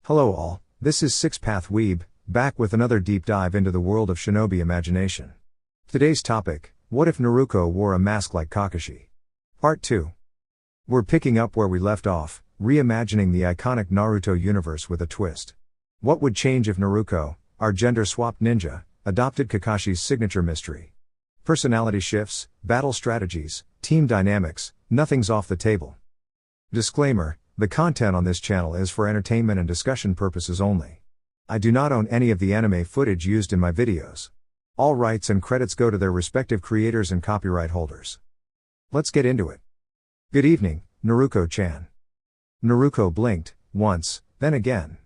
Hello all, this is Six Path Weeb, back with another deep dive into the world of shinobi imagination. Today's topic, what if Naruko wore a mask like Kakashi? Part 2. We're picking up where we left off, reimagining the iconic Naruto universe with a twist. What would change if Naruko, our gender-swapped ninja, adopted Kakashi's signature mystery? Personality shifts, battle strategies, team dynamics, nothing's off the table. Disclaimer, the content on this channel is for entertainment and discussion purposes only. I do not own any of the anime footage used in my videos. All rights and credits go to their respective creators and copyright holders. Let's get into it. Good evening, Naruko-chan. Naruko blinked, once, then again.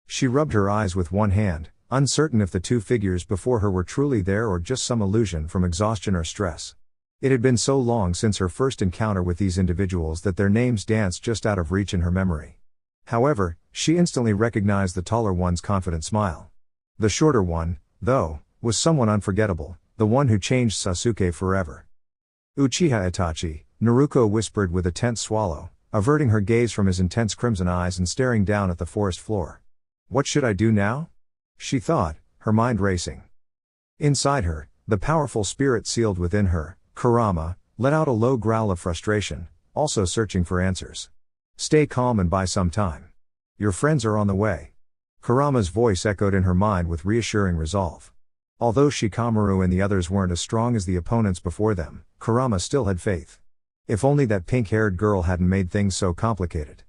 She rubbed her eyes with one hand, uncertain if the two figures before her were truly there or just some illusion from exhaustion or stress. It had been so long since her first encounter with these individuals that their names danced just out of reach in her memory. However, she instantly recognized the taller one's confident smile. The shorter one, though, was someone unforgettable, the one who changed Sasuke forever. Uchiha Itachi, Naruko whispered with a tense swallow, averting her gaze from his intense crimson eyes and staring down at the forest floor. What should I do now? She thought, her mind racing. Inside her, the powerful spirit sealed within her, Kurama, let out a low growl of frustration, also searching for answers. Stay calm and buy some time. Your friends are on the way. Kurama's voice echoed in her mind with reassuring resolve. Although Shikamaru and the others weren't as strong as the opponents before them, Kurama still had faith. If only that pink-haired girl hadn't made things so complicated.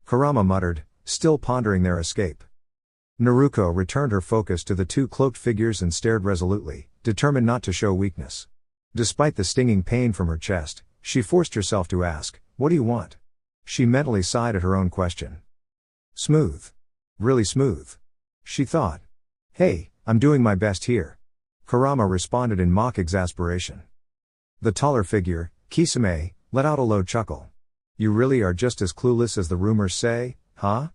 Kurama muttered, still pondering their escape. Naruko returned her focus to the two cloaked figures and stared resolutely, determined not to show weakness. Despite the stinging pain from her chest, she forced herself to ask, "What do you want?" She mentally sighed at her own question. Smooth. Really smooth. She thought. Hey, I'm doing my best here. Kurama responded in mock exasperation. The taller figure, Kisame, let out a low chuckle. You really are just as clueless as the rumors say, huh?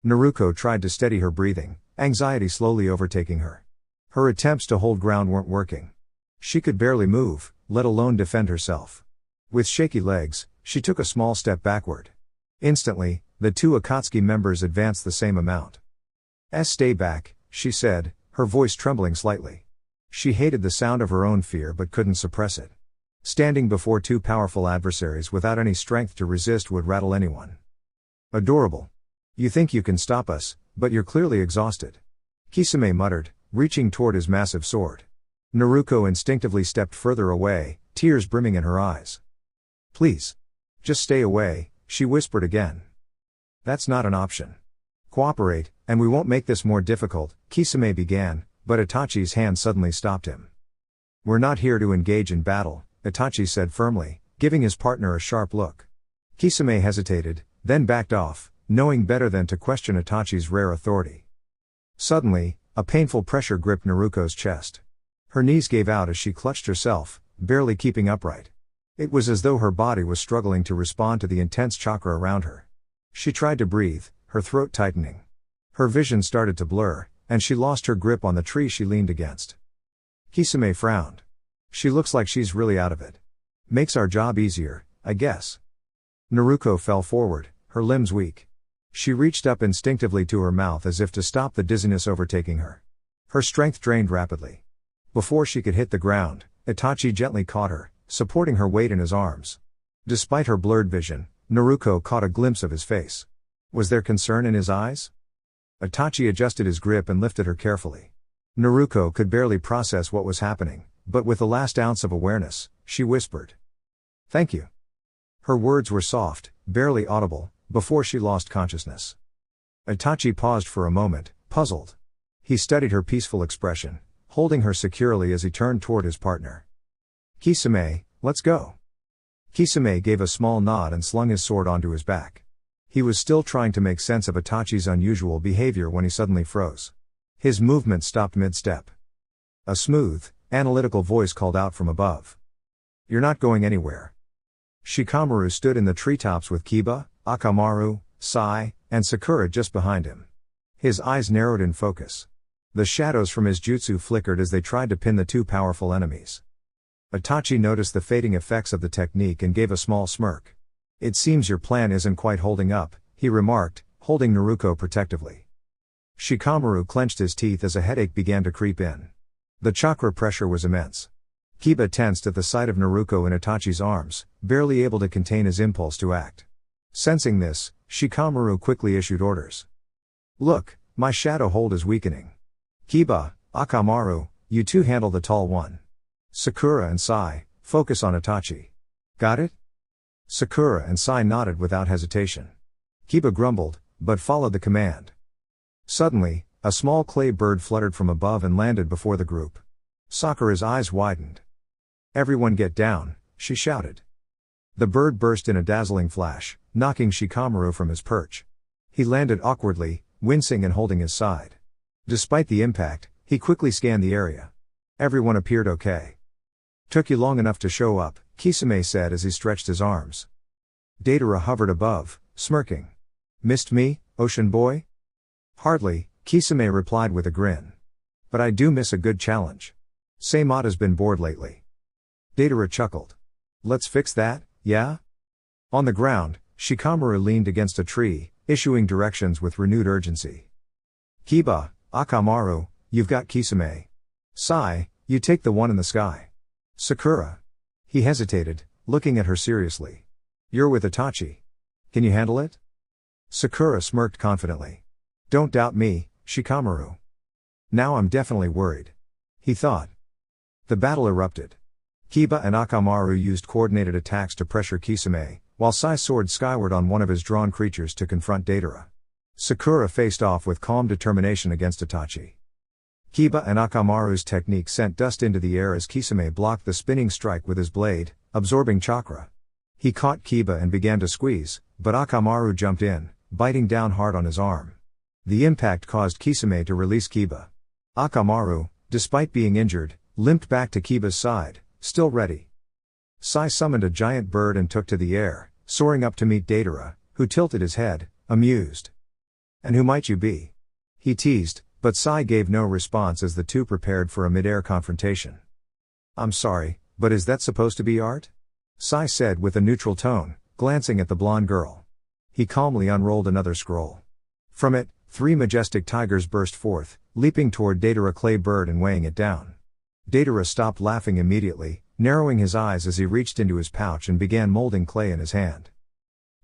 Naruko tried to steady her breathing, anxiety slowly overtaking her. Her attempts to hold ground weren't working. She could barely move, let alone defend herself. With shaky legs, she took a small step backward. Instantly, the two Akatsuki members advanced the same amount. Stay back, she said, her voice trembling slightly. She hated the sound of her own fear but couldn't suppress it. Standing before two powerful adversaries without any strength to resist would rattle anyone. Adorable. You think you can stop us, but you're clearly exhausted. Kisame muttered, reaching toward his massive sword. Naruko instinctively stepped further away, tears brimming in her eyes. Please. Just stay away, she whispered again. That's not an option. Cooperate, and we won't make this more difficult, Kisame began, but Itachi's hand suddenly stopped him. We're not here to engage in battle, Itachi said firmly, giving his partner a sharp look. Kisame hesitated, then backed off, knowing better than to question Itachi's rare authority. Suddenly, a painful pressure gripped Naruko's chest. Her knees gave out as she clutched herself, barely keeping upright. It was as though her body was struggling to respond to the intense chakra around her. She tried to breathe, her throat tightening. Her vision started to blur, and she lost her grip on the tree she leaned against. Kisame frowned. She looks like she's really out of it. Makes our job easier, I guess. Naruko fell forward, her limbs weak. She reached up instinctively to her mouth as if to stop the dizziness overtaking her. Her strength drained rapidly. Before she could hit the ground, Itachi gently caught her, supporting her weight in his arms. Despite her blurred vision, Naruko caught a glimpse of his face. Was there concern in his eyes? Itachi adjusted his grip and lifted her carefully. Naruko could barely process what was happening, but with the last ounce of awareness, she whispered. Thank you. Her words were soft, barely audible, before she lost consciousness. Itachi paused for a moment, puzzled. He studied her peaceful expression, holding her securely as he turned toward his partner. Kisame, let's go. Kisame gave a small nod and slung his sword onto his back. He was still trying to make sense of Itachi's unusual behavior when he suddenly froze. His movement stopped mid-step. A smooth, analytical voice called out from above. You're not going anywhere. Shikamaru stood in the treetops with Kiba, Akamaru, Sai, and Sakura just behind him. His eyes narrowed in focus. The shadows from his jutsu flickered as they tried to pin the two powerful enemies. Itachi noticed the fading effects of the technique and gave a small smirk. It seems your plan isn't quite holding up, he remarked, holding Naruko protectively. Shikamaru clenched his teeth as a headache began to creep in. The chakra pressure was immense. Kiba tensed at the sight of Naruko in Itachi's arms, barely able to contain his impulse to act. Sensing this, Shikamaru quickly issued orders. Look, my shadow hold is weakening. Kiba, Akamaru, you two handle the tall one. Sakura and Sai, focus on Itachi. Got it? Sakura and Sai nodded without hesitation. Kiba grumbled, but followed the command. Suddenly, a small clay bird fluttered from above and landed before the group. Sakura's eyes widened. Everyone get down, she shouted. The bird burst in a dazzling flash, knocking Shikamaru from his perch. He landed awkwardly, wincing and holding his side. Despite the impact, he quickly scanned the area. Everyone appeared okay. Took you long enough to show up, Kisame said as he stretched his arms. Deidara hovered above, smirking. Missed me, ocean boy? Hardly, Kisame replied with a grin. But I do miss a good challenge. Seimata's been bored lately. Deidara chuckled. Let's fix that, yeah? On the ground, Shikamaru leaned against a tree, issuing directions with renewed urgency. Kiba, Akamaru, you've got Kisame. Sai, you take the one in the sky. Sakura. He hesitated, looking at her seriously. You're with Itachi. Can you handle it? Sakura smirked confidently. Don't doubt me, Shikamaru. Now I'm definitely worried. He thought. The battle erupted. Kiba and Akamaru used coordinated attacks to pressure Kisame, while Sai soared skyward on one of his drawn creatures to confront Deidara. Sakura faced off with calm determination against Itachi. Kiba and Akamaru's technique sent dust into the air as Kisame blocked the spinning strike with his blade, absorbing chakra. He caught Kiba and began to squeeze, but Akamaru jumped in, biting down hard on his arm. The impact caused Kisame to release Kiba. Akamaru, despite being injured, limped back to Kiba's side, still ready. Sai summoned a giant bird and took to the air, soaring up to meet Deidara, who tilted his head, amused. And who might you be? He teased, but Sai gave no response as the two prepared for a mid-air confrontation. I'm sorry, but is that supposed to be art? Sai said with a neutral tone, glancing at the blonde girl. He calmly unrolled another scroll. From it, 3 majestic tigers burst forth, leaping toward Deidara clay bird and weighing it down. Deidara stopped laughing immediately, narrowing his eyes as he reached into his pouch and began molding clay in his hand.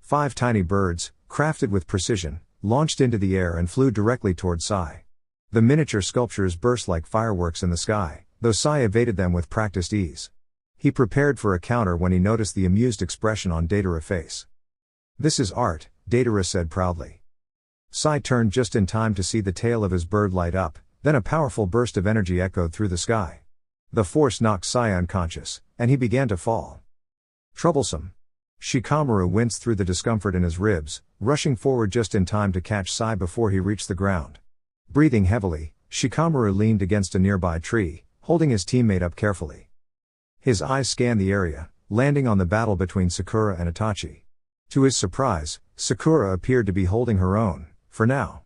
5 tiny birds, crafted with precision, launched into the air and flew directly toward Sai. The miniature sculptures burst like fireworks in the sky, though Sai evaded them with practiced ease. He prepared for a counter when he noticed the amused expression on Deidara's face. This is art, Deidara said proudly. Sai turned just in time to see the tail of his bird light up, then a powerful burst of energy echoed through the sky. The force knocked Sai unconscious, and he began to fall. Troublesome. Shikamaru winced through the discomfort in his ribs, rushing forward just in time to catch Sai before he reached the ground. Breathing heavily, Shikamaru leaned against a nearby tree, holding his teammate up carefully. His eyes scanned the area, landing on the battle between Sakura and Itachi. To his surprise, Sakura appeared to be holding her own, for now.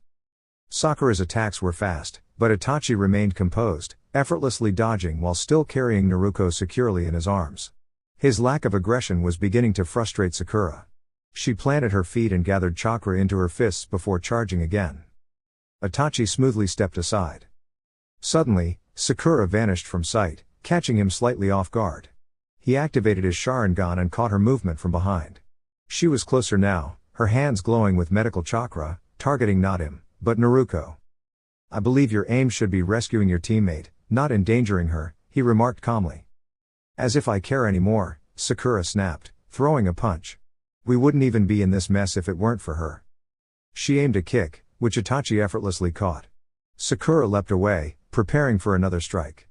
Sakura's attacks were fast, but Itachi remained composed, effortlessly dodging while still carrying Naruko securely in his arms. His lack of aggression was beginning to frustrate Sakura. She planted her feet and gathered chakra into her fists before charging again. Itachi smoothly stepped aside. Suddenly, Sakura vanished from sight, catching him slightly off guard. He activated his Sharingan and caught her movement from behind. She was closer now, her hands glowing with medical chakra, targeting not him, but Naruko. I believe your aim should be rescuing your teammate, not endangering her, he remarked calmly. As if I care anymore, Sakura snapped, throwing a punch. We wouldn't even be in this mess if it weren't for her. She aimed a kick, which Itachi effortlessly caught. Sakura leapt away, preparing for another strike.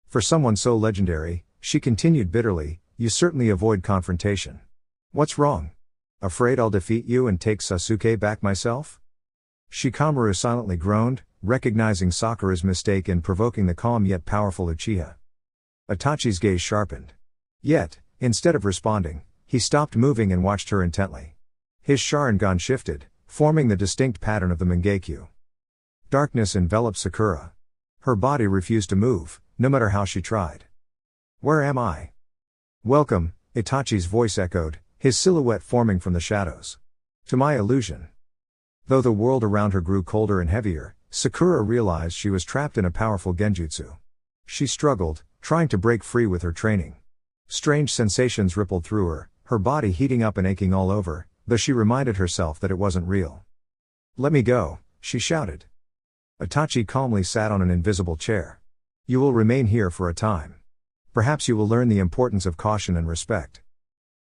For someone so legendary, she continued bitterly, you certainly avoid confrontation. What's wrong? Afraid I'll defeat you and take Sasuke back myself? Shikamaru silently groaned, recognizing Sakura's mistake in provoking the calm yet powerful Uchiha. Itachi's gaze sharpened. Yet, instead of responding, he stopped moving and watched her intently. His Sharingan shifted, forming the distinct pattern of the Mangekyo. Darkness enveloped Sakura. Her body refused to move, no matter how she tried. Where am I? Welcome, Itachi's voice echoed, his silhouette forming from the shadows. To my illusion. Though the world around her grew colder and heavier, Sakura realized she was trapped in a powerful genjutsu. She struggled, trying to break free with her training. Strange sensations rippled through her, her body heating up and aching all over, though she reminded herself that it wasn't real. "Let me go," she shouted. Itachi calmly sat on an invisible chair. "You will remain here for a time. Perhaps you will learn the importance of caution and respect."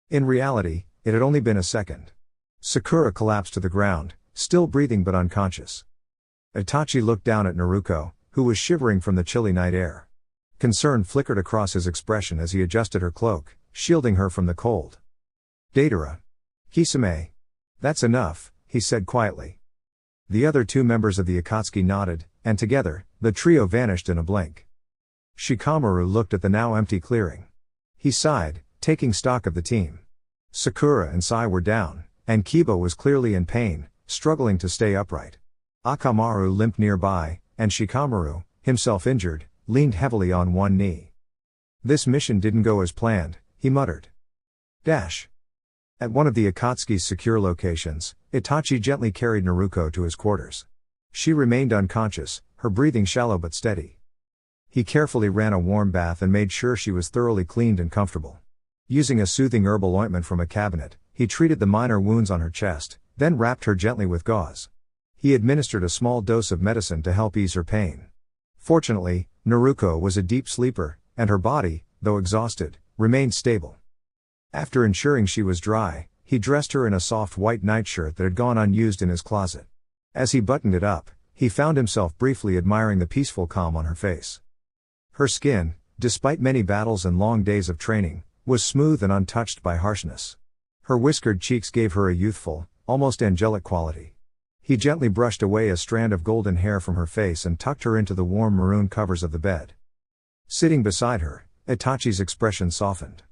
In reality, it had only been a second. Sakura collapsed to the ground, still breathing but unconscious. Itachi looked down at Naruko, who was shivering from the chilly night air. Concern flickered across his expression as he adjusted her cloak, shielding her from the cold. "Deidara. Kisame. That's enough," he said quietly. The other two members of the Akatsuki nodded, and together, the trio vanished in a blink. Shikamaru looked at the now empty clearing. He sighed, taking stock of the team. Sakura and Sai were down, and Kiba was clearly in pain, struggling to stay upright. Akamaru limped nearby, and Shikamaru, himself injured, leaned heavily on one knee. "This mission didn't go as planned," he muttered. At one of the Akatsuki's secure locations, Itachi gently carried Naruko to his quarters. She remained unconscious, her breathing shallow but steady. He carefully ran a warm bath and made sure she was thoroughly cleaned and comfortable. Using a soothing herbal ointment from a cabinet, he treated the minor wounds on her chest, then wrapped her gently with gauze. He administered a small dose of medicine to help ease her pain. Fortunately, Naruko was a deep sleeper, and her body, though exhausted, remained stable. After ensuring she was dry, he dressed her in a soft white nightshirt that had gone unused in his closet. As he buttoned it up, he found himself briefly admiring the peaceful calm on her face. Her skin, despite many battles and long days of training, was smooth and untouched by harshness. Her whiskered cheeks gave her a youthful, almost angelic quality. He gently brushed away a strand of golden hair from her face and tucked her into the warm maroon covers of the bed. Sitting beside her, Itachi's expression softened.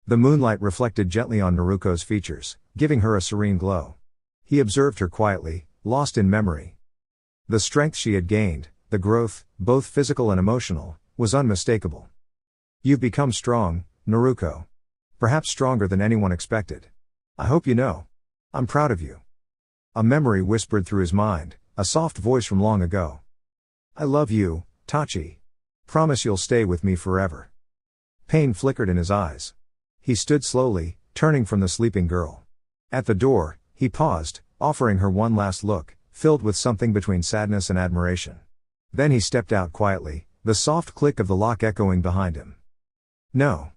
The moonlight reflected gently on Naruko's features, giving her a serene glow. He observed her quietly, lost in memory. The strength she had gained, the growth, both physical and emotional, was unmistakable. "You've become strong, Naruko. Perhaps stronger than anyone expected. I hope you know. I'm proud of you." A memory whispered through his mind, a soft voice from long ago. "I love you, Tachi. Promise you'll stay with me forever." Pain flickered in his eyes. He stood slowly, turning from the sleeping girl. At the door, he paused, offering her one last look, filled with something between sadness and admiration. Then he stepped out quietly, the soft click of the lock echoing behind him. "No."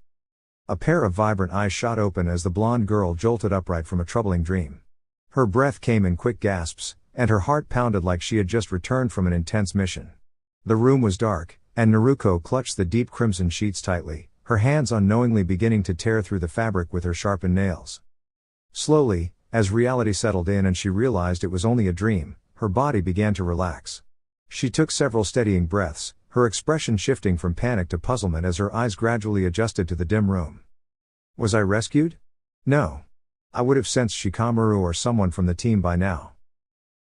A pair of vibrant eyes shot open as the blonde girl jolted upright from a troubling dream. Her breath came in quick gasps, and her heart pounded like she had just returned from an intense mission. The room was dark, and Naruko clutched the deep crimson sheets tightly, her hands unknowingly beginning to tear through the fabric with her sharpened nails. Slowly, as reality settled in and she realized it was only a dream, her body began to relax. She took several steadying breaths, her expression shifting from panic to puzzlement as her eyes gradually adjusted to the dim room. Was I rescued? No. I would have sensed Shikamaru or someone from the team by now.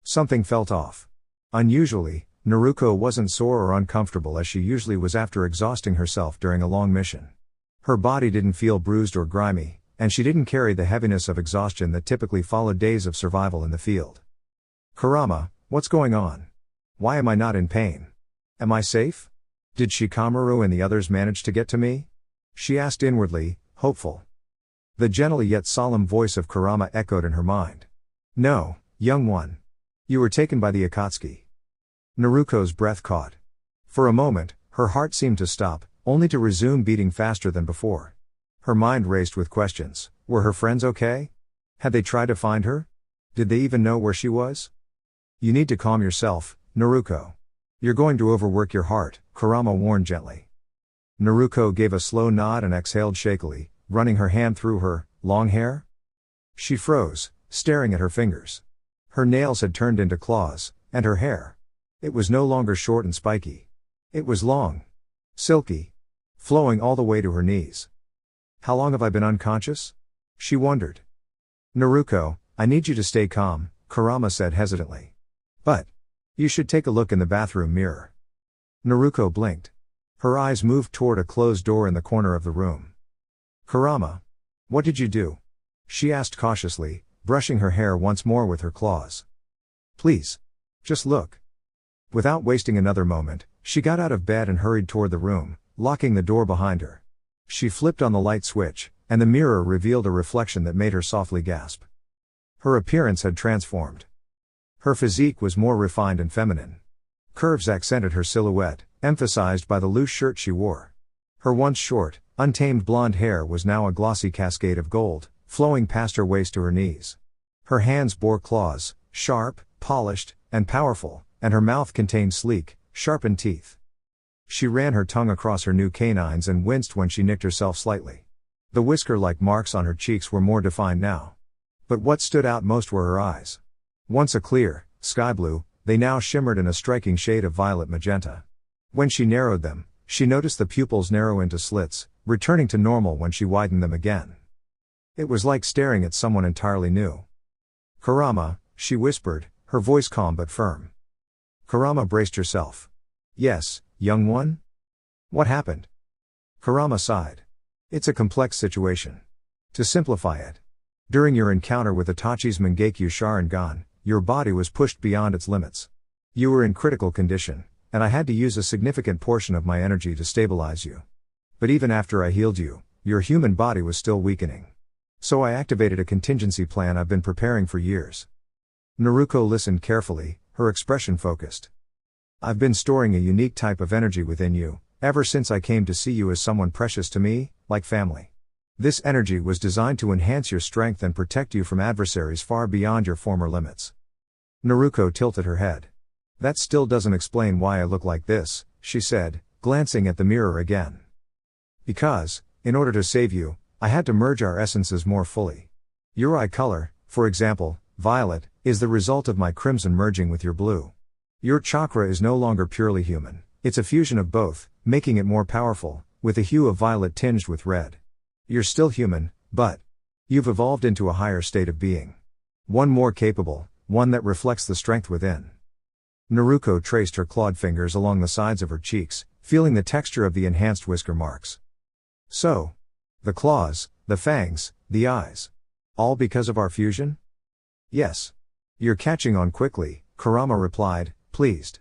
Something felt off. Unusually, Naruko wasn't sore or uncomfortable as she usually was after exhausting herself during a long mission. Her body didn't feel bruised or grimy, and she didn't carry the heaviness of exhaustion that typically followed days of survival in the field. "Kurama, what's going on? Why am I not in pain? Am I safe? Did Shikamaru and the others manage to get to me?" she asked inwardly, hopeful. The gentle yet solemn voice of Kurama echoed in her mind. "No, young one. You were taken by the Akatsuki." Naruko's breath caught. For a moment, her heart seemed to stop, only to resume beating faster than before. Her mind raced with questions. Were her friends okay? Had they tried to find her? Did they even know where she was? "You need to calm yourself, Naruko. You're going to overwork your heart," Kurama warned gently. Naruko gave a slow nod and exhaled shakily, running her hand through her long hair. She froze, staring at her fingers. Her nails had turned into claws, and her hair. It was no longer short and spiky. It was long. Silky. Flowing all the way to her knees. "How long have I been unconscious?" she wondered. "Naruko, I need you to stay calm," Kurama said hesitantly. "But you should take a look in the bathroom mirror." Naruko blinked. Her eyes moved toward a closed door in the corner of the room. "Kurama, what did you do?" she asked cautiously, brushing her hair once more with her claws. "Please. Just look." Without wasting another moment, she got out of bed and hurried toward the room, locking the door behind her. She flipped on the light switch, and the mirror revealed a reflection that made her softly gasp. Her appearance had transformed. Her physique was more refined and feminine. Curves accented her silhouette, emphasized by the loose shirt she wore. Her once short, untamed blonde hair was now a glossy cascade of gold, flowing past her waist to her knees. Her hands bore claws, sharp, polished, and powerful, and her mouth contained sleek, sharpened teeth. She ran her tongue across her new canines and winced when she nicked herself slightly. The whisker-like marks on her cheeks were more defined now. But what stood out most were her eyes. Once a clear, sky blue, they now shimmered in a striking shade of violet magenta. When she narrowed them, she noticed the pupils narrow into slits, returning to normal when she widened them again. It was like staring at someone entirely new. "Kurama," she whispered, her voice calm but firm. Kurama braced herself. "Yes, young one?" "What happened?" Kurama sighed. "It's a complex situation. To simplify it, during your encounter with Itachi's Mangekyo Sharingan, your body was pushed beyond its limits. You were in critical condition, and I had to use a significant portion of my energy to stabilize you. But even after I healed you, your human body was still weakening. So I activated a contingency plan I've been preparing for years." Naruko listened carefully, her expression focused. "I've been storing a unique type of energy within you, ever since I came to see you as someone precious to me, like family. This energy was designed to enhance your strength and protect you from adversaries far beyond your former limits." Naruko tilted her head. "That still doesn't explain why I look like this," she said, glancing at the mirror again. "Because, in order to save you, I had to merge our essences more fully. Your eye color, for example, violet, is the result of my crimson merging with your blue. Your chakra is no longer purely human, it's a fusion of both, making it more powerful, with a hue of violet tinged with red. You're still human, but you've evolved into a higher state of being. One more capable, one that reflects the strength within." Naruko traced her clawed fingers along the sides of her cheeks, feeling the texture of the enhanced whisker marks. "So, the claws, the fangs, the eyes. All because of our fusion?" "Yes. You're catching on quickly," Kurama replied, pleased.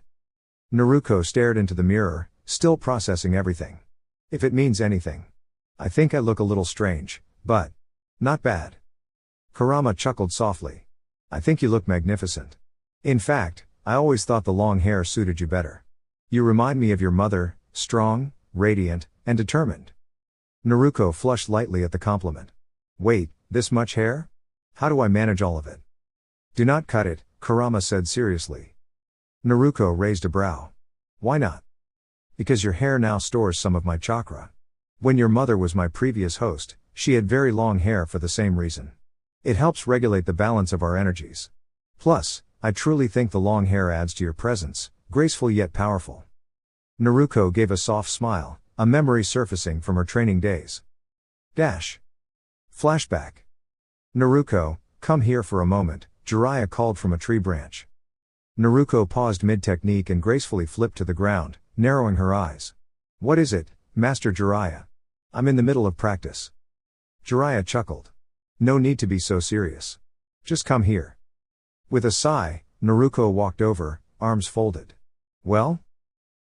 Naruko stared into the mirror, still processing everything. "If it means anything. I think I look a little strange, but not bad." Kurama chuckled softly. "I think you look magnificent. In fact, I always thought the long hair suited you better. You remind me of your mother, strong, radiant, and determined." Naruko flushed lightly at the compliment. "Wait, this much hair? How do I manage all of it?" "Do not cut it," Kurama said seriously. Naruko raised a brow. "Why not?" "Because your hair now stores some of my chakra. When your mother was my previous host, she had very long hair for the same reason. It helps regulate the balance of our energies. Plus, I truly think the long hair adds to your presence, graceful yet powerful." Naruko gave a soft smile, a memory surfacing from her training days. Flashback. "Naruko, come here for a moment," Jiraiya called from a tree branch. Naruko paused mid-technique and gracefully flipped to the ground, narrowing her eyes. "What is it, Master Jiraiya?" "I'm in the middle of practice." Jiraiya chuckled. "No need to be so serious. Just come here." With a sigh, Naruko walked over, arms folded. "Well?"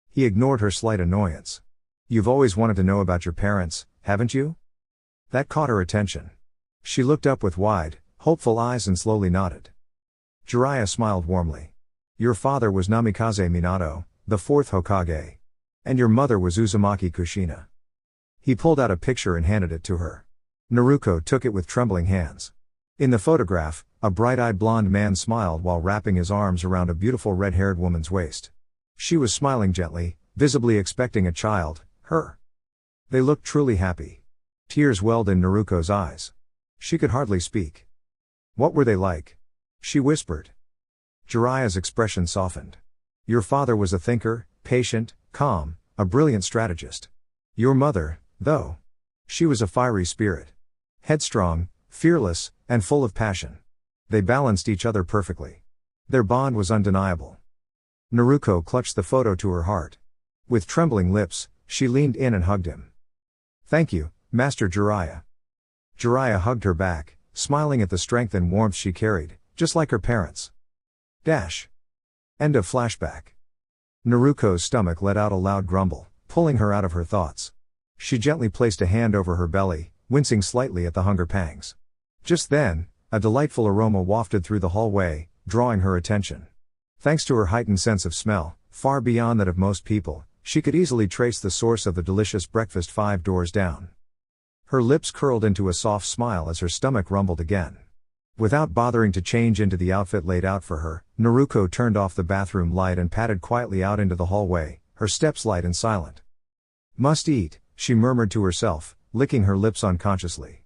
He ignored her slight annoyance. "You've always wanted to know about your parents, haven't you?" That caught her attention. She looked up with wide, hopeful eyes and slowly nodded. Jiraiya smiled warmly. "Your father was Namikaze Minato, the fourth Hokage. And your mother was Uzumaki Kushina." He pulled out a picture and handed it to her. Naruko took it with trembling hands. In the photograph, a bright-eyed blonde man smiled while wrapping his arms around a beautiful red-haired woman's waist. She was smiling gently, visibly expecting a child, her. They looked truly happy. Tears welled in Naruko's eyes. She could hardly speak. "What were they like?" she whispered. Jiraiya's expression softened. "Your father was a thinker, patient, calm, a brilliant strategist. Your mother, though. She was a fiery spirit. Headstrong, fearless, and full of passion. They balanced each other perfectly. Their bond was undeniable." Naruko clutched the photo to her heart. With trembling lips, she leaned in and hugged him. "Thank you, Master Jiraiya." Jiraiya hugged her back, smiling at the strength and warmth she carried, just like her parents. End of flashback. Naruko's stomach let out a loud grumble, pulling her out of her thoughts. She gently placed a hand over her belly, wincing slightly at the hunger pangs. Just then, a delightful aroma wafted through the hallway, drawing her attention. Thanks to her heightened sense of smell, far beyond that of most people, she could easily trace the source of the delicious breakfast 5 doors down. Her lips curled into a soft smile as her stomach rumbled again. Without bothering to change into the outfit laid out for her, Naruko turned off the bathroom light and padded quietly out into the hallway, her steps light and silent. "Must eat," she murmured to herself, licking her lips unconsciously.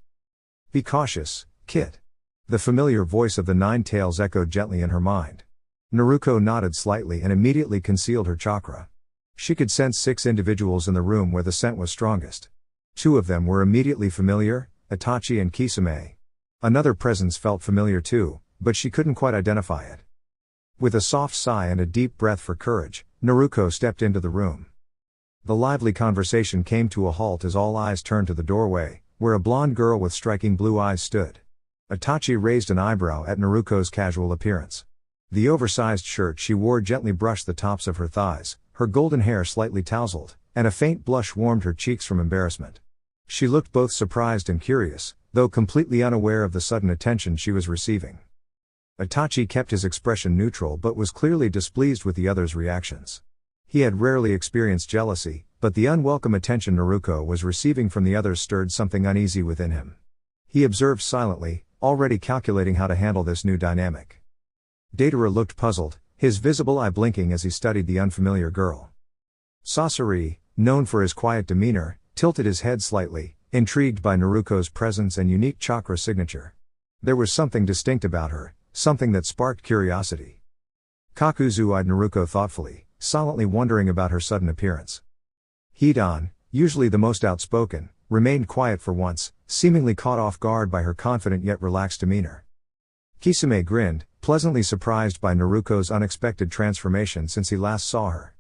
"Be cautious, kid." The familiar voice of the Nine Tails echoed gently in her mind. Naruko nodded slightly and immediately concealed her chakra. She could sense 6 individuals in the room where the scent was strongest. 2 of them were immediately familiar, Itachi and Kisame. Another presence felt familiar too, but she couldn't quite identify it. With a soft sigh and a deep breath for courage, Naruko stepped into the room. The lively conversation came to a halt as all eyes turned to the doorway, where a blonde girl with striking blue eyes stood. Itachi raised an eyebrow at Naruko's casual appearance. The oversized shirt she wore gently brushed the tops of her thighs, her golden hair slightly tousled, and a faint blush warmed her cheeks from embarrassment. She looked both surprised and curious, though completely unaware of the sudden attention she was receiving. Itachi kept his expression neutral but was clearly displeased with the others' reactions. He had rarely experienced jealousy, but the unwelcome attention Naruko was receiving from the others stirred something uneasy within him. He observed silently, already calculating how to handle this new dynamic. Deidara looked puzzled, his visible eye blinking as he studied the unfamiliar girl. Sasori, known for his quiet demeanor, tilted his head slightly, intrigued by Naruko's presence and unique chakra signature. There was something distinct about her, something that sparked curiosity. Kakuzu eyed Naruko thoughtfully, silently wondering about her sudden appearance. Hidan, usually the most outspoken, remained quiet for once, seemingly caught off guard by her confident yet relaxed demeanor. Kisame grinned, pleasantly surprised by Naruko's unexpected transformation since he last saw her.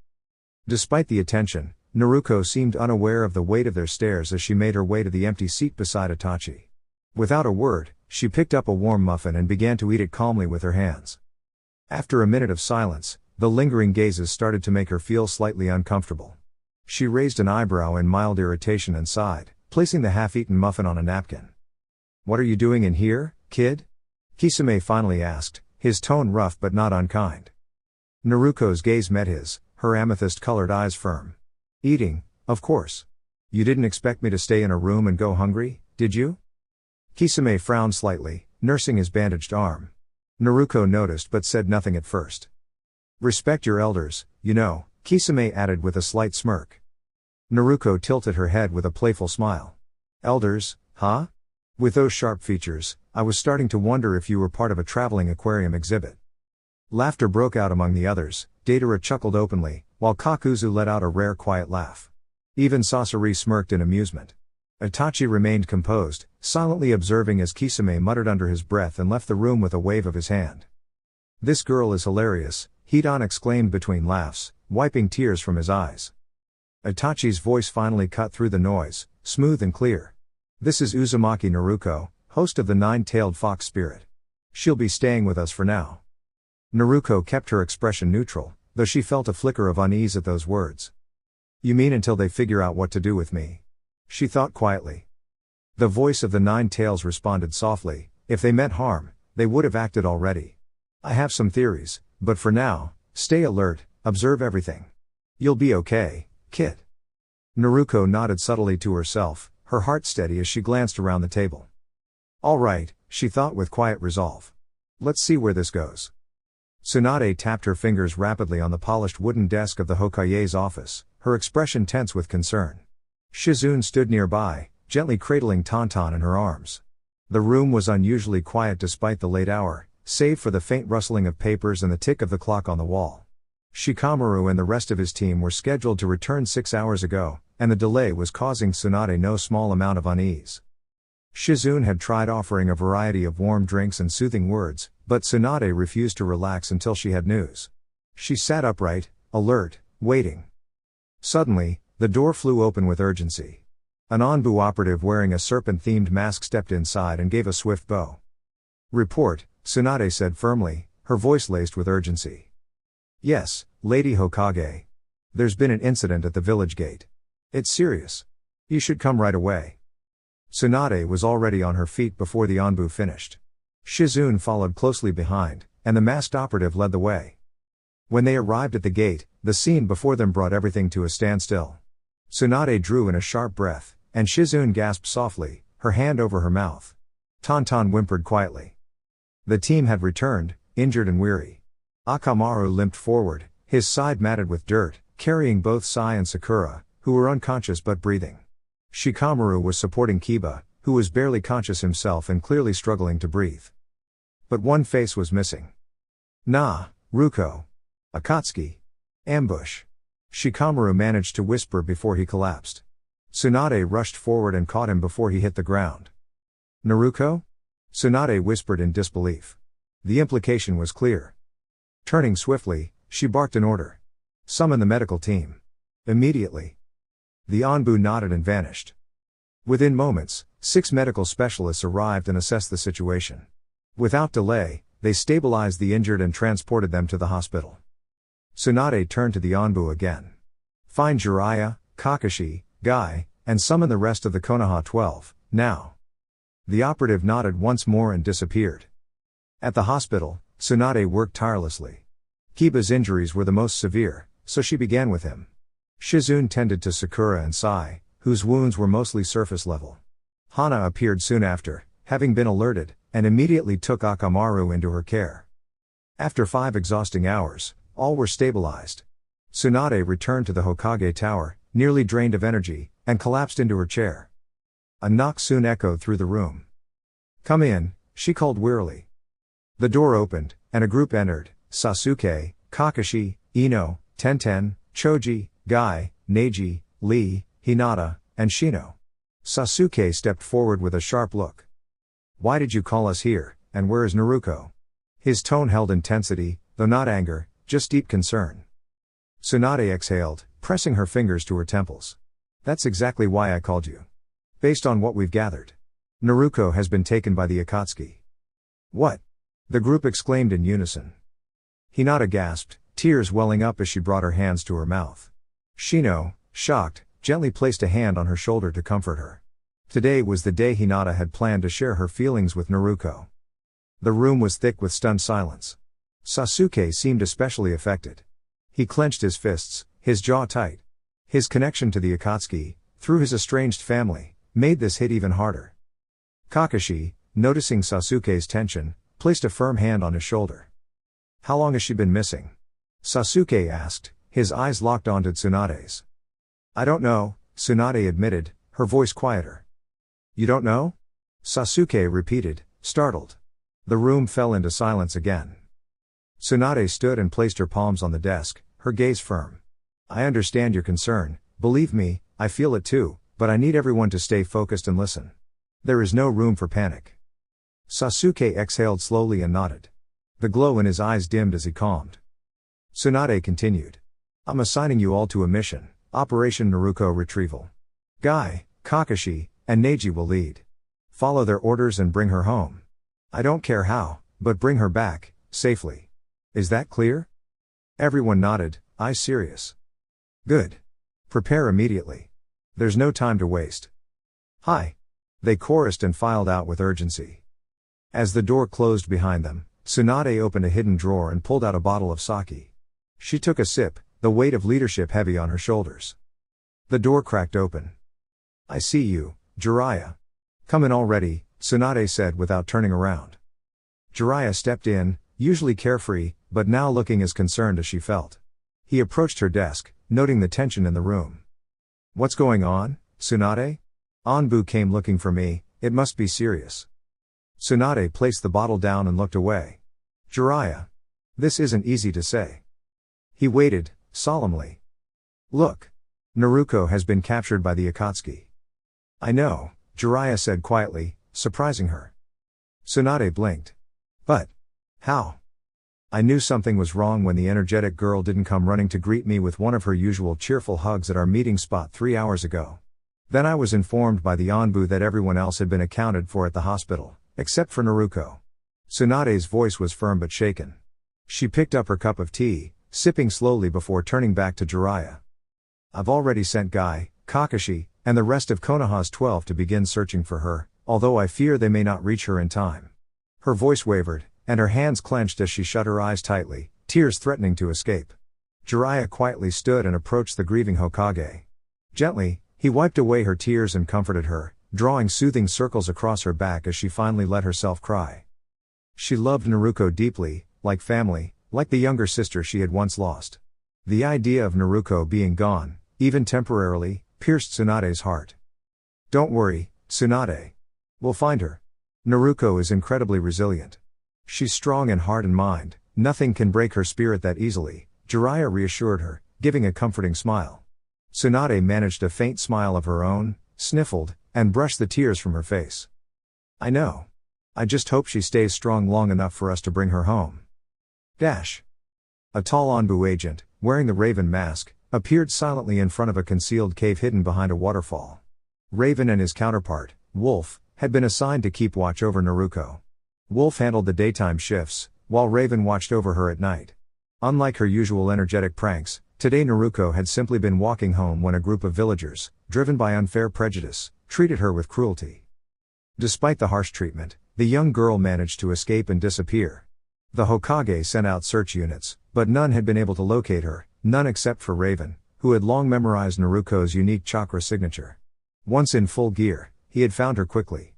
Despite the attention, Naruko seemed unaware of the weight of their stares as she made her way to the empty seat beside Itachi. Without a word, she picked up a warm muffin and began to eat it calmly with her hands. After a minute of silence, the lingering gazes started to make her feel slightly uncomfortable. She raised an eyebrow in mild irritation and sighed, placing the half-eaten muffin on a napkin. "What are you doing in here, kid?" Kisame finally asked, his tone rough but not unkind. Naruko's gaze met his, her amethyst-colored eyes firm. "Eating, of course. You didn't expect me to stay in a room and go hungry, did you?" Kisame frowned slightly, nursing his bandaged arm. Naruko noticed but said nothing at first. "Respect your elders, you know," Kisame added with a slight smirk. Naruko tilted her head with a playful smile. "Elders, huh? With those sharp features, I was starting to wonder if you were part of a traveling aquarium exhibit." Laughter broke out among the others. Deidara chuckled openly, while Kakuzu let out a rare quiet laugh. Even Sasori smirked in amusement. Itachi remained composed, silently observing as Kisame muttered under his breath and left the room with a wave of his hand. "This girl is hilarious," Hidan exclaimed between laughs, wiping tears from his eyes. Itachi's voice finally cut through the noise, smooth and clear. "This is Uzumaki Naruko, host of the Nine-Tailed Fox Spirit. She'll be staying with us for now." Naruko kept her expression neutral, though she felt a flicker of unease at those words. "You mean until they figure out what to do with me?" she thought quietly. The voice of the Nine Tails responded softly, "If they meant harm, they would have acted already. I have some theories, but for now, stay alert, observe everything. You'll be okay, kid." Naruko nodded subtly to herself, her heart steady as she glanced around the table. "All right," she thought with quiet resolve. "Let's see where this goes." Tsunade tapped her fingers rapidly on the polished wooden desk of the Hokage's office, her expression tense with concern. Shizune stood nearby, gently cradling Tauntaun in her arms. The room was unusually quiet despite the late hour, save for the faint rustling of papers and the tick of the clock on the wall. Shikamaru and the rest of his team were scheduled to return 6 hours ago, and the delay was causing Tsunade no small amount of unease. Shizune had tried offering a variety of warm drinks and soothing words, but Tsunade refused to relax until she had news. She sat upright, alert, waiting. Suddenly, the door flew open with urgency. An Anbu operative wearing a serpent-themed mask stepped inside and gave a swift bow. "Report," Tsunade said firmly, her voice laced with urgency. "Yes, Lady Hokage," There's been an incident at the village gate. It's serious. You should come right away. Tsunade was already on her feet before the Anbu finished. Shizune followed closely behind, and the masked operative led the way. When they arrived at the gate, the scene before them brought everything to a standstill. Tsunade drew in a sharp breath, and Shizune gasped softly, her hand over her mouth. Tonton whimpered quietly. The team had returned, injured and weary. Akamaru limped forward, his side matted with dirt, carrying both Sai and Sakura, who were unconscious but breathing. Shikamaru was supporting Kiba, who was barely conscious himself and clearly struggling to breathe. But one face was missing. Naruko. Akatsuki. Ambush. Shikamaru managed to whisper before he collapsed. Tsunade rushed forward and caught him before he hit the ground. Naruko? Tsunade whispered in disbelief. The implication was clear. Turning swiftly, she barked an order. Summon the medical team. Immediately. The Anbu nodded and vanished. Within moments, 6 medical specialists arrived and assessed the situation. Without delay, they stabilized the injured and transported them to the hospital. Tsunade turned to the Anbu again. Find Jiraiya, Kakashi, Guy, and summon the rest of the Konoha 12, now. The operative nodded once more and disappeared. At the hospital, Tsunade worked tirelessly. Kiba's injuries were the most severe, so she began with him. Shizune tended to Sakura and Sai, whose wounds were mostly surface level. Hana appeared soon after, having been alerted, and immediately took Akamaru into her care. After 5 exhausting hours, all were stabilized. Tsunade returned to the Hokage Tower, nearly drained of energy, and collapsed into her chair. A knock soon echoed through the room. Come in, she called wearily. The door opened, and a group entered: Sasuke, Kakashi, Ino, Tenten, Choji, Guy, Neji, Lee, Hinata, and Shino. Sasuke stepped forward with a sharp look. Why did you call us here, and where is Naruko? His tone held intensity, though not anger, just deep concern. Tsunade exhaled, pressing her fingers to her temples. That's exactly why I called you. Based on what we've gathered, Naruko has been taken by the Akatsuki. What? The group exclaimed in unison. Hinata gasped, tears welling up as she brought her hands to her mouth. Shino, shocked, gently placed a hand on her shoulder to comfort her. Today was the day Hinata had planned to share her feelings with Naruko. The room was thick with stunned silence. Sasuke seemed especially affected. He clenched his fists, his jaw tight. His connection to the Akatsuki, through his estranged family, made this hit even harder. Kakashi, noticing Sasuke's tension, placed a firm hand on his shoulder. How long has she been missing? Sasuke asked, his eyes locked onto Tsunade's. I don't know, Tsunade admitted, her voice quieter. You don't know? Sasuke repeated, startled. The room fell into silence again. Tsunade stood and placed her palms on the desk, her gaze firm. I understand your concern, believe me, I feel it too, but I need everyone to stay focused and listen. There is no room for panic. Sasuke exhaled slowly and nodded. The glow in his eyes dimmed as he calmed. Tsunade continued. I'm assigning you all to a mission, Operation Naruko Retrieval. Guy, Kakashi, and Neji will lead. Follow their orders and bring her home. I don't care how, but bring her back, safely. Is that clear? Everyone nodded, eyes serious. Good. Prepare immediately. There's no time to waste. Hi. They chorused and filed out with urgency. As the door closed behind them, Tsunade opened a hidden drawer and pulled out a bottle of sake. She took a sip, the weight of leadership heavy on her shoulders. The door cracked open. I see you, Jiraiya. Come in already, Tsunade said without turning around. Jiraiya stepped in, usually carefree, but now looking as concerned as she felt. He approached her desk, noting the tension in the room. What's going on, Tsunade? Anbu came looking for me, it must be serious. Tsunade placed the bottle down and looked away. Jiraiya. This isn't easy to say. He waited, solemnly. Look. Naruko has been captured by the Akatsuki. I know, Jiraiya said quietly, surprising her. Tsunade blinked. But. How? I knew something was wrong when the energetic girl didn't come running to greet me with one of her usual cheerful hugs at our meeting spot 3 hours ago. Then I was informed by the Anbu that everyone else had been accounted for at the hospital, except for Naruko. Tsunade's voice was firm but shaken. She picked up her cup of tea, sipping slowly before turning back to Jiraiya. I've already sent Guy, Kakashi, and the rest of Konoha's 12 to begin searching for her, although I fear they may not reach her in time. Her voice wavered, and her hands clenched as she shut her eyes tightly, tears threatening to escape. Jiraiya quietly stood and approached the grieving Hokage. Gently, he wiped away her tears and comforted her, drawing soothing circles across her back as she finally let herself cry. She loved Naruko deeply, like family, like the younger sister she had once lost. The idea of Naruko being gone, even temporarily, pierced Tsunade's heart. Don't worry, Tsunade. We'll find her. Naruko is incredibly resilient. She's strong in heart and mind, nothing can break her spirit that easily, Jiraiya reassured her, giving a comforting smile. Tsunade managed a faint smile of her own, sniffled, and brushed the tears from her face. I know. I just hope she stays strong long enough for us to bring her home. A tall Anbu agent, wearing the Raven mask, appeared silently in front of a concealed cave hidden behind a waterfall. Raven and his counterpart, Wolf, had been assigned to keep watch over Naruko. Wolf handled the daytime shifts, while Raven watched over her at night. Unlike her usual energetic pranks, today Naruko had simply been walking home when a group of villagers, driven by unfair prejudice, treated her with cruelty. Despite the harsh treatment, the young girl managed to escape and disappear. The Hokage sent out search units, but none had been able to locate her, none except for Raven, who had long memorized Naruko's unique chakra signature. Once in full gear, he had found her quickly.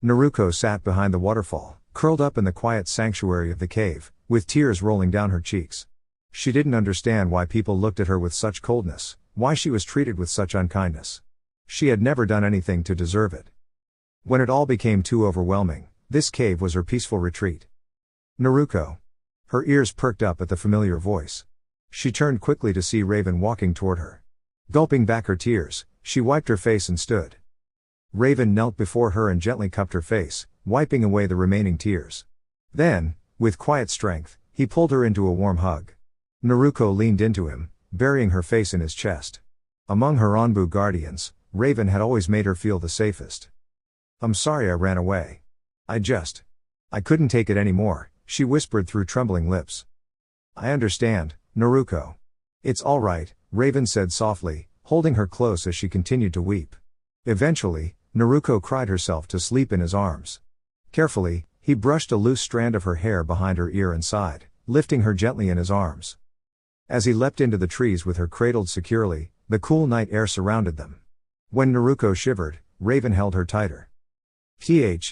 Naruko sat behind the waterfall, curled up in the quiet sanctuary of the cave, with tears rolling down her cheeks. She didn't understand why people looked at her with such coldness, why she was treated with such unkindness. She had never done anything to deserve it. When it all became too overwhelming, this cave was her peaceful retreat. Naruko. Her ears perked up at the familiar voice. She turned quickly to see Raven walking toward her. Gulping back her tears, she wiped her face and stood. Raven knelt before her and gently cupped her face, wiping away the remaining tears. Then, with quiet strength, he pulled her into a warm hug. Naruko leaned into him, burying her face in his chest. Among her Anbu guardians, Raven had always made her feel the safest. I'm sorry I ran away. I couldn't take it anymore, she whispered through trembling lips. I understand, Naruko. It's all right, Raven said softly, holding her close as she continued to weep. Eventually, Naruko cried herself to sleep in his arms. Carefully, he brushed a loose strand of her hair behind her ear and sighed, lifting her gently in his arms. As he leapt into the trees with her cradled securely, the cool night air surrounded them. When Naruko shivered, Raven held her tighter.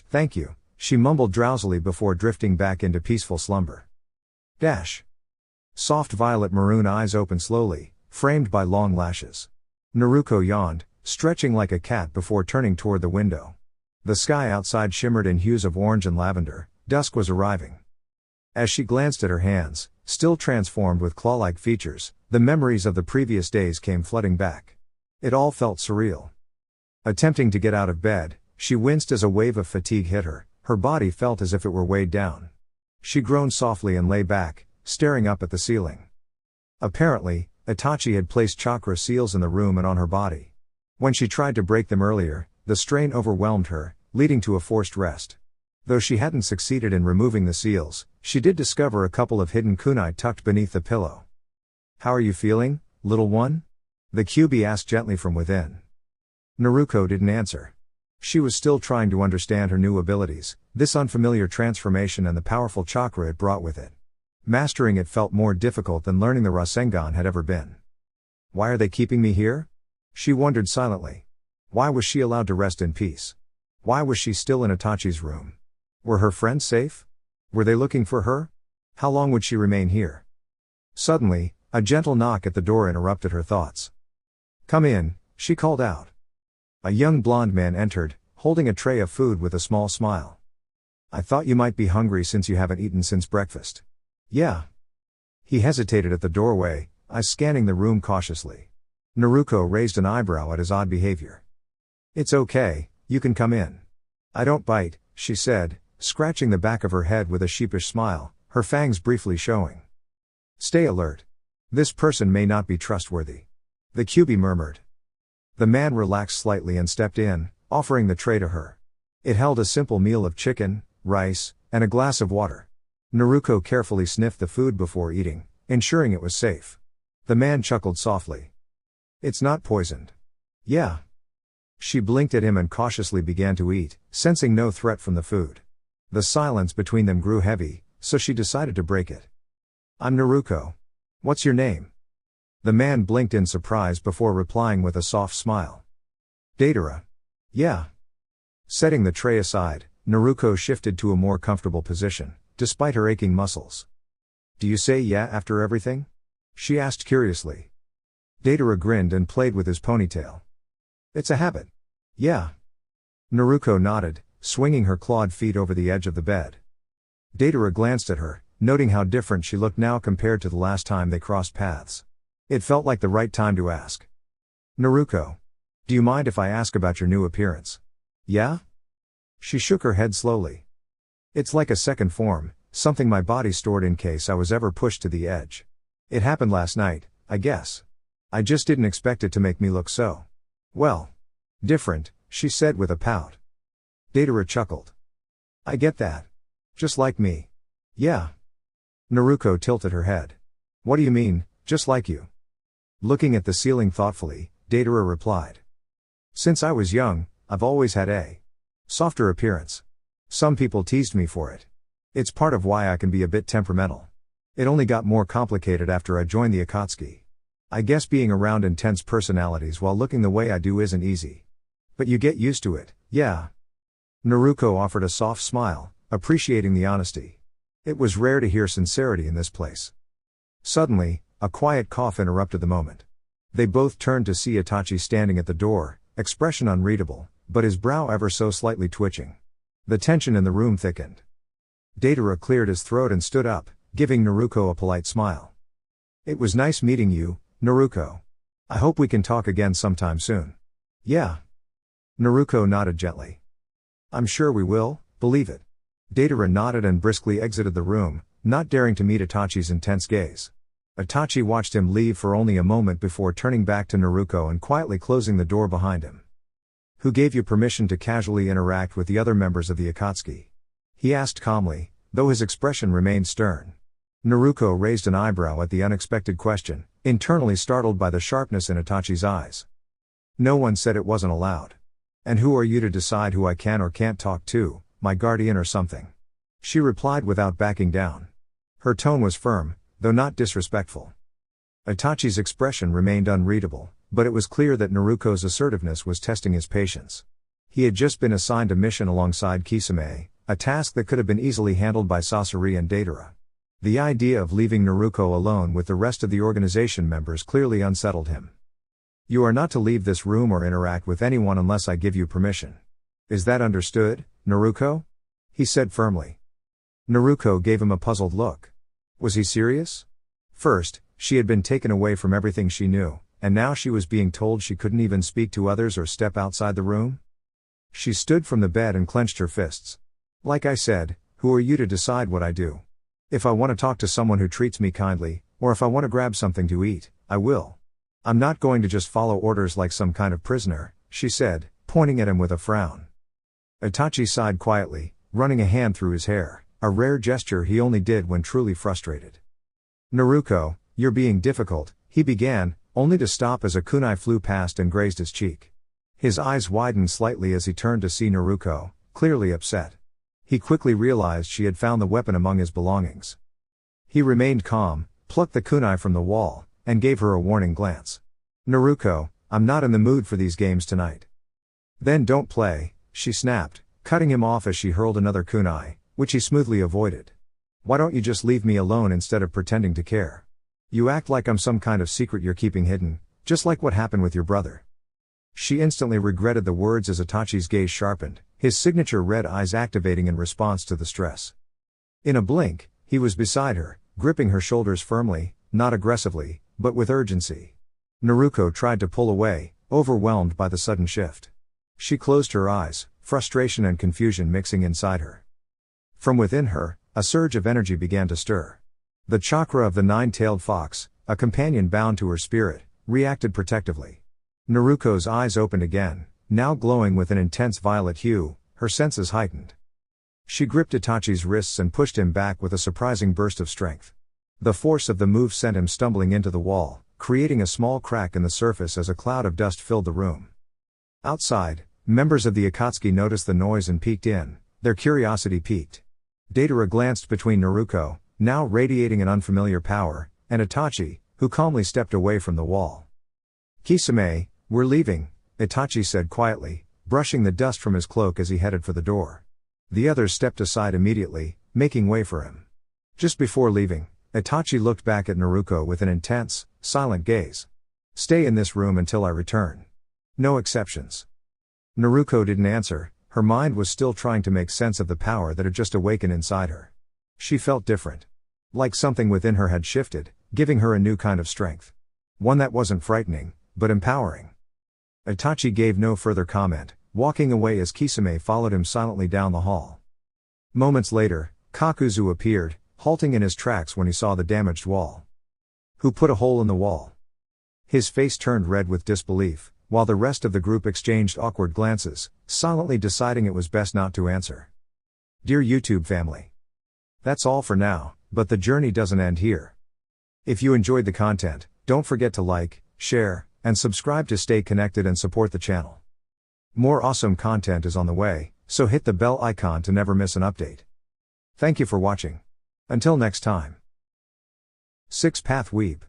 Thank you, she mumbled drowsily before drifting back into peaceful slumber. Soft violet maroon eyes opened slowly, framed by long lashes. Naruko yawned, stretching like a cat before turning toward the window. The sky outside shimmered in hues of orange and lavender, dusk was arriving. As she glanced at her hands, still transformed with claw-like features, the memories of the previous days came flooding back. It all felt surreal. Attempting to get out of bed, she winced as a wave of fatigue hit her, her body felt as if it were weighed down. She groaned softly and lay back, staring up at the ceiling. Apparently, Itachi had placed chakra seals in the room and on her body. When she tried to break them earlier, the strain overwhelmed her, leading to a forced rest. Though she hadn't succeeded in removing the seals, she did discover a couple of hidden kunai tucked beneath the pillow. How are you feeling, little one? The Kyuubi asked gently from within. Naruko didn't answer. She was still trying to understand her new abilities, this unfamiliar transformation and the powerful chakra it brought with it. Mastering it felt more difficult than learning the Rasengan had ever been. Why are they keeping me here? She wondered silently. Why was she allowed to rest in peace? Why was she still in Itachi's room? Were her friends safe? Were they looking for her? How long would she remain here? Suddenly, a gentle knock at the door interrupted her thoughts. Come in, she called out. A young blond man entered, holding a tray of food with a small smile. I thought you might be hungry since you haven't eaten since breakfast. Yeah. He hesitated at the doorway, eyes scanning the room cautiously. Naruko raised an eyebrow at his odd behavior. It's okay, you can come in. I don't bite, she said, scratching the back of her head with a sheepish smile, her fangs briefly showing. Stay alert. This person may not be trustworthy. The Kyuubi murmured. The man relaxed slightly and stepped in, offering the tray to her. It held a simple meal of chicken, rice, and a glass of water. Naruko carefully sniffed the food before eating, ensuring it was safe. The man chuckled softly. It's not poisoned. Yeah. She blinked at him and cautiously began to eat, sensing no threat from the food. The silence between them grew heavy, so she decided to break it. I'm Naruko. What's your name? The man blinked in surprise before replying with a soft smile. Datara. Yeah. Setting the tray aside, Naruko shifted to a more comfortable position, despite her aching muscles. Do you say yeah after everything? She asked curiously. Datara grinned and played with his ponytail. It's a habit. Yeah. Naruko nodded, swinging her clawed feet over the edge of the bed. Datara glanced at her, noting how different she looked now compared to the last time they crossed paths. It felt like the right time to ask. Naruko. Do you mind if I ask about your new appearance? Yeah? She shook her head slowly. It's like a second form, something my body stored in case I was ever pushed to the edge. It happened last night, I guess. I just didn't expect it to make me look so. Well. Different, she said with a pout. Datara chuckled. I get that. Just like me. Yeah. Naruko tilted her head. What do you mean, just like you? Looking at the ceiling thoughtfully, Datara replied. Since I was young, I've always had a softer appearance. Some people teased me for it. It's part of why I can be a bit temperamental. It only got more complicated after I joined the Akatsuki. I guess being around intense personalities while looking the way I do isn't easy. But you get used to it, yeah. Naruko offered a soft smile, appreciating the honesty. It was rare to hear sincerity in this place. Suddenly, a quiet cough interrupted the moment. They both turned to see Itachi standing at the door, expression unreadable, but his brow ever so slightly twitching. The tension in the room thickened. Datara cleared his throat and stood up, giving Naruko a polite smile. It was nice meeting you, Naruko. I hope we can talk again sometime soon. Yeah. Naruko nodded gently. I'm sure we will, believe it. Datara nodded and briskly exited the room, not daring to meet Itachi's intense gaze. Itachi watched him leave for only a moment before turning back to Naruko and quietly closing the door behind him. Who gave you permission to casually interact with the other members of the Akatsuki? He asked calmly, though his expression remained stern. Naruko raised an eyebrow at the unexpected question, internally startled by the sharpness in Itachi's eyes. No one said it wasn't allowed. And who are you to decide who I can or can't talk to, my guardian or something? She replied without backing down. Her tone was firm, though not disrespectful. Itachi's expression remained unreadable, but it was clear that Naruko's assertiveness was testing his patience. He had just been assigned a mission alongside Kisame, a task that could have been easily handled by Sasori and Datara. The idea of leaving Naruko alone with the rest of the organization members clearly unsettled him. You are not to leave this room or interact with anyone unless I give you permission. Is that understood, Naruko? He said firmly. Naruko gave him a puzzled look. Was he serious? First, she had been taken away from everything she knew, and now she was being told she couldn't even speak to others or step outside the room? She stood from the bed and clenched her fists. Like I said, who are you to decide what I do? If I want to talk to someone who treats me kindly, or if I want to grab something to eat, I will. I'm not going to just follow orders like some kind of prisoner, she said, pointing at him with a frown. Itachi sighed quietly, running a hand through his hair, a rare gesture he only did when truly frustrated. Naruko, you're being difficult, he began, only to stop as a kunai flew past and grazed his cheek. His eyes widened slightly as he turned to see Naruko, clearly upset. He quickly realized she had found the weapon among his belongings. He remained calm, plucked the kunai from the wall, and gave her a warning glance. Naruko, I'm not in the mood for these games tonight. Then don't play, she snapped, cutting him off as she hurled another kunai, which he smoothly avoided. Why don't you just leave me alone instead of pretending to care? You act like I'm some kind of secret you're keeping hidden, just like what happened with your brother. She instantly regretted the words as Itachi's gaze sharpened, his signature red eyes activating in response to the stress. In a blink, he was beside her, gripping her shoulders firmly, not aggressively, but with urgency. Naruko tried to pull away, overwhelmed by the sudden shift. She closed her eyes, frustration and confusion mixing inside her. From within her, a surge of energy began to stir. The chakra of the nine-tailed fox, a companion bound to her spirit, reacted protectively. Naruko's eyes opened again, now glowing with an intense violet hue, her senses heightened. She gripped Itachi's wrists and pushed him back with a surprising burst of strength. The force of the move sent him stumbling into the wall, creating a small crack in the surface as a cloud of dust filled the room. Outside, members of the Akatsuki noticed the noise and peeked in, their curiosity piqued. Deidara glanced between Naruko, now radiating an unfamiliar power, and Itachi, who calmly stepped away from the wall. "Kisame, we're leaving," Itachi said quietly, brushing the dust from his cloak as he headed for the door. The others stepped aside immediately, making way for him. Just before leaving, Itachi looked back at Naruko with an intense, silent gaze. "Stay in this room until I return. No exceptions." Naruko didn't answer, her mind was still trying to make sense of the power that had just awakened inside her. She felt different. Like something within her had shifted, giving her a new kind of strength. One that wasn't frightening, but empowering. Itachi gave no further comment, walking away as Kisame followed him silently down the hall. Moments later, Kakuzu appeared, halting in his tracks when he saw the damaged wall. "Who put a hole in the wall?" His face turned red with disbelief, while the rest of the group exchanged awkward glances, silently deciding it was best not to answer. Dear YouTube family. That's all for now, but the journey doesn't end here. If you enjoyed the content, don't forget to like, share, and subscribe to stay connected and support the channel. More awesome content is on the way, so hit the bell icon to never miss an update. Thank you for watching. Until next time. 6 Path Weeb.